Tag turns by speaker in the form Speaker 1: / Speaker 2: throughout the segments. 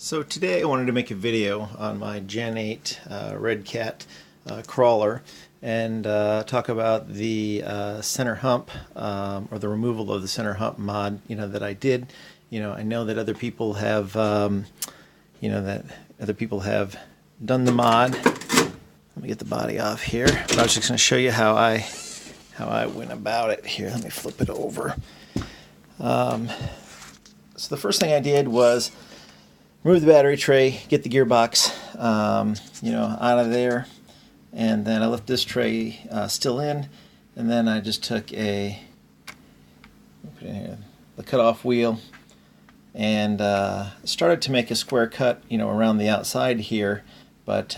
Speaker 1: So today I wanted to make a video on my Gen 8 Redcat crawler and talk about the center hump or the removal of the center hump mod that I did. I know that other people have done the mod. Let me get the body off here. But I was just going to show you how I went about it here. Let me flip it over. So the first thing I did was remove the battery tray, get the gearbox, out of there, and then I left this tray still in, and then I just took the cutoff wheel and started to make a square cut, around the outside here. But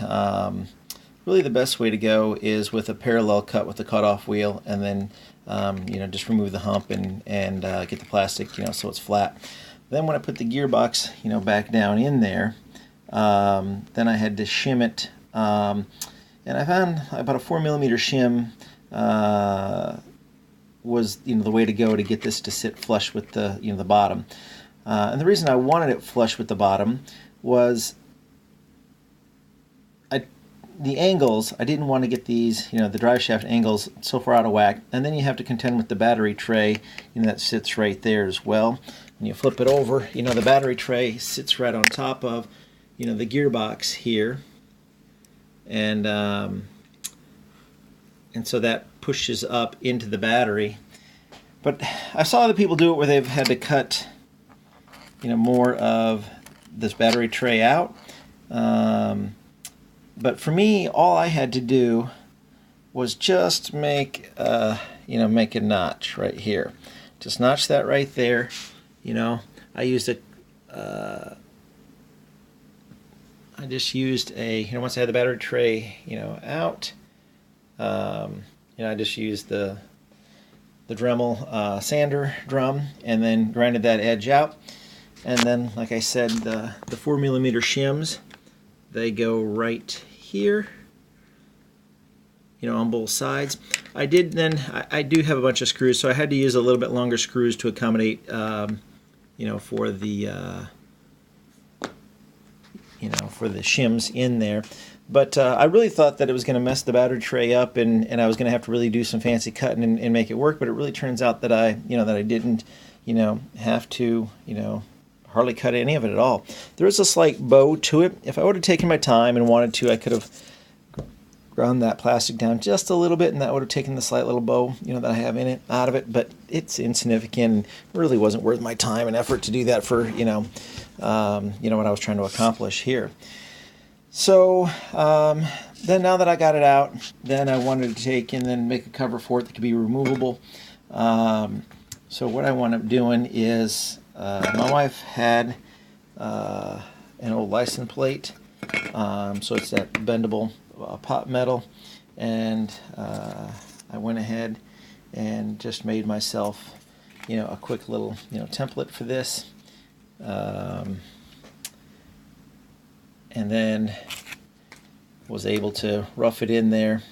Speaker 1: really, the best way to go is with a parallel cut with the cutoff wheel, and then just remove the hump and get the plastic, so it's flat. Then when I put the gearbox, back down in there, then I had to shim it, and I found about a 4mm shim was the way to go to get this to sit flush with the the bottom. And the reason I wanted it flush with the bottom was the angles. I didn't want to get these, the drive shaft angles so far out of whack, and then you have to contend with the battery tray, that sits right there as well. When you flip it over, the battery tray sits right on top of, the gearbox here, and so that pushes up into the battery. But I saw other people do it where they've had to cut, more of this battery tray out. But for me, all I had to do was just make, make a notch right here. Just notch that right there. I used I just used once I had the battery tray, out, I just used the Dremel sander drum and then grinded that edge out. And then, like I said, the 4mm shims, they go right here, on both sides. I do have a bunch of screws, so I had to use a little bit longer screws to accommodate, for the shims in there. But I really thought that it was going to mess the battery tray up, and I was going to have to really do some fancy cutting and make it work. But it really turns out that I didn't, have to, hardly cut any of it at all. There is a slight bow to it. If I would have taken my time and wanted to, I could have ground that plastic down just a little bit, and that would have taken the slight little bow, that I have in it out of it. But it's insignificant, and really wasn't worth my time and effort to do that for what I was trying to accomplish here. So then, now that I got it out, then I wanted to take and then make a cover for it that could be removable. So what I wound up doing is, my wife had an old license plate, so it's that bendable pot metal, and I went ahead and just made myself, a quick little, template for this, and then was able to rough it in there.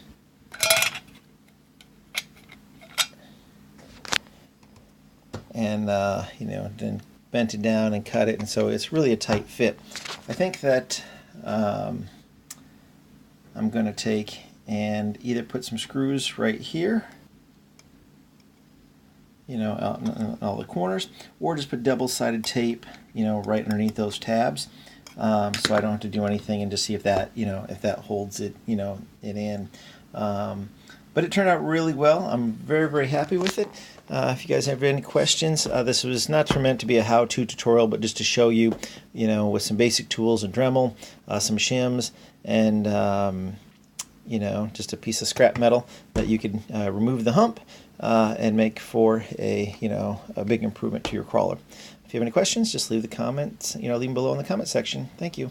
Speaker 1: And then bent it down and cut it, and so it's really a tight fit. I think that I'm going to take and either put some screws right here, out in all the corners, or just put double-sided tape, right underneath those tabs, so I don't have to do anything, and just see if that, if that holds it, it in. But it turned out really well. I'm very, very happy with it. If you guys have any questions, this was not meant to be a how-to tutorial, but just to show you, with some basic tools, a Dremel, some shims, and just a piece of scrap metal that you could remove the hump and make for a big improvement to your crawler. If you have any questions, just leave the comments, leave them below in the comment section. Thank you.